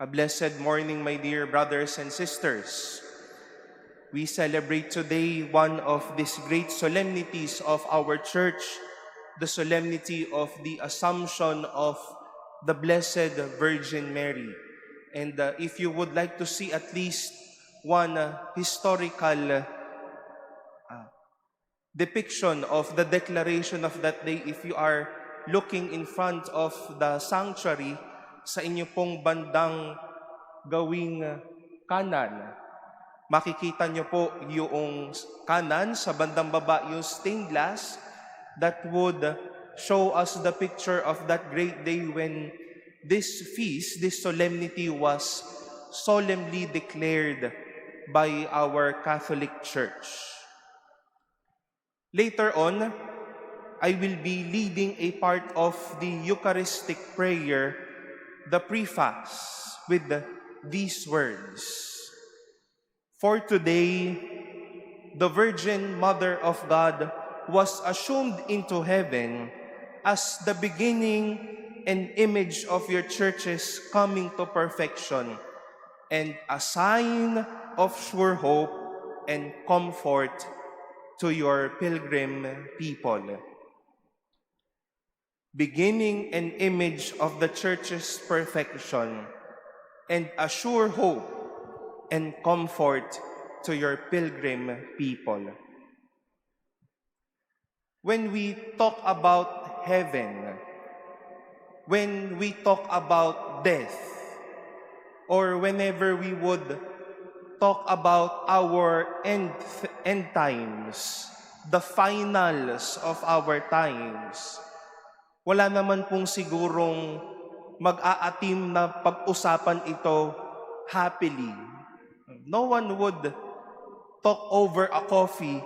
A blessed morning, my dear brothers and sisters. We celebrate today one of these great solemnities of our church, the solemnity of the Assumption of the Blessed Virgin Mary. And if you would like to see at least one historical depiction of the declaration of that day, if you are looking in front of the sanctuary, sa inyo pong bandang gawing kanan, makikita nyo po yung kanan, sa bandang baba yung stained glass that would show us the picture of that great day when this feast, this solemnity was solemnly declared by our Catholic Church. Later on, I will be leading a part of the Eucharistic prayer, the preface, with these words. For today, the Virgin Mother of God was assumed into heaven as the beginning and image of your churches coming to perfection, and a sign of sure hope and comfort to your pilgrim people. Beginning and image of the church's perfection, and a sure hope and comfort to your pilgrim people. When we talk about heaven, when we talk about death, or whenever we would talk about our end times, the finals of our times, wala naman pong sigurong mag-aatim na pag-usapan ito happily. No one would talk over a coffee,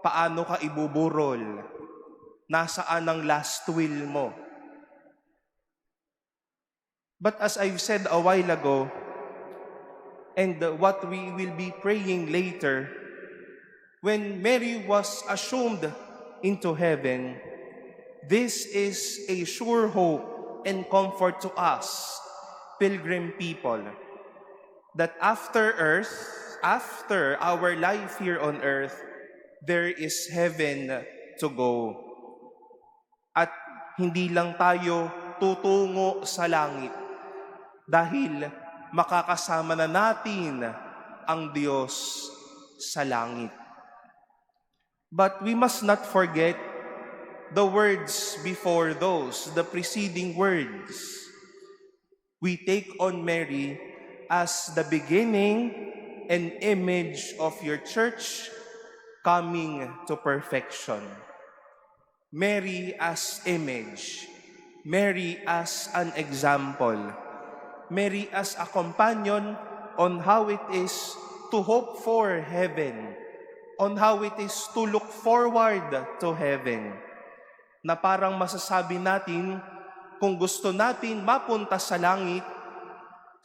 paano ka ibuburol, nasaan ang last will mo. But as I've said a while ago, and what we will be praying later, when Mary was assumed into heaven, this is a sure hope and comfort to us, pilgrim people, that after earth, after our life here on earth, there is heaven to go. At hindi lang tayo tutungo sa langit dahil makakasama na natin ang Diyos sa langit. But we must not forget the words before those, the preceding words. We take on Mary as the beginning and image of your church coming to perfection. Mary as image, Mary as an example, Mary as a companion on how it is to hope for heaven, on how it is to look forward to heaven, na parang masasabi natin, kung gusto natin mapunta sa langit,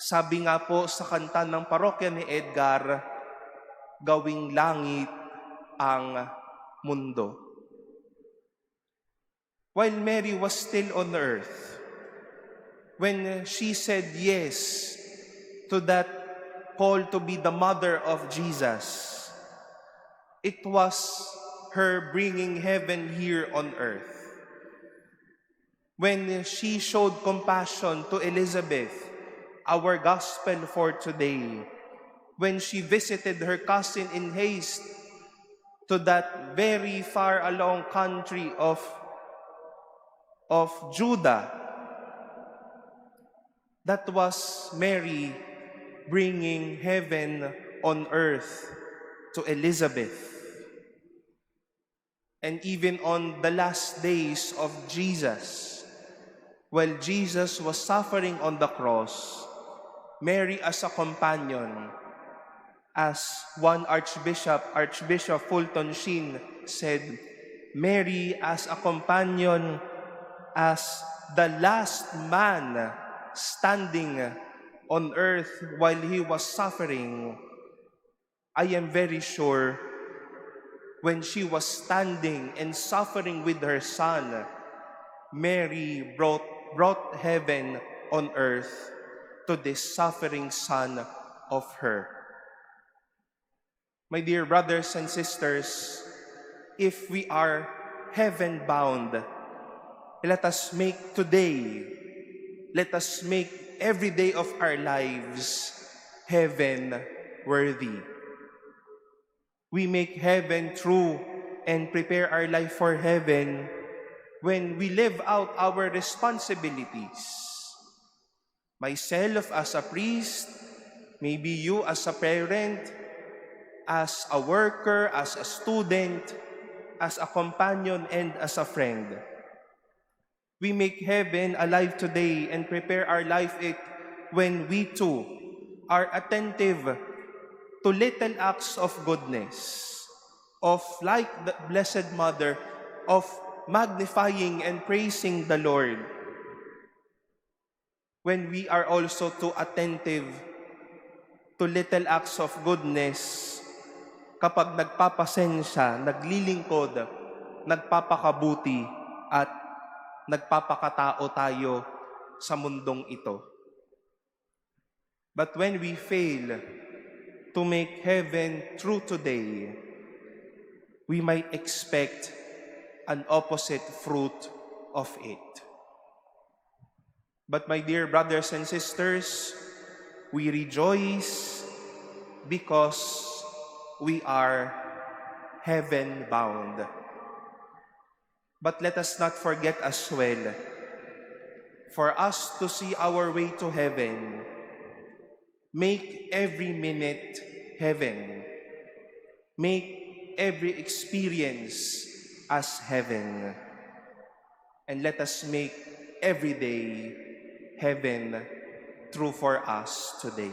sabi nga po sa kanta ng parokya ni Edgar, gawing langit ang mundo. While Mary was still on earth, when she said yes to that call to be the mother of Jesus, it was her bringing heaven here on earth. When she showed compassion to Elizabeth, our gospel for today, when she visited her cousin in haste to that very far along country of Judah, that was Mary bringing heaven on earth to Elizabeth. And even on the last days of Jesus, while Jesus was suffering on the cross, Mary as a companion, as one Archbishop Fulton Sheen said, Mary as a companion, as the last man standing on earth while he was suffering, I am very sure when she was standing and suffering with her son, Mary brought heaven on earth to this suffering son of her. My dear brothers and sisters, if we are heaven-bound, let us make today, let us make every day of our lives heaven-worthy. We make heaven true and prepare our life for heaven when we live out our responsibilities. Myself as a priest, maybe you as a parent, as a worker, as a student, as a companion, and as a friend. We make heaven alive today and prepare our life it when we too are attentive to little acts of goodness, of like the Blessed Mother, of magnifying and praising the Lord. When we are also too attentive to little acts of goodness, kapag nagpapasensya, naglilingkod, nagpapakabuti, at nagpapakatao tayo sa mundong ito. But when we fail to make heaven true today, we might expect an opposite fruit of it. But my dear brothers and sisters, we rejoice because we are heaven-bound. But let us not forget as well, for us to see our way to heaven, make every minute heaven. Make every experience as heaven. And let us make every day heaven true for us today.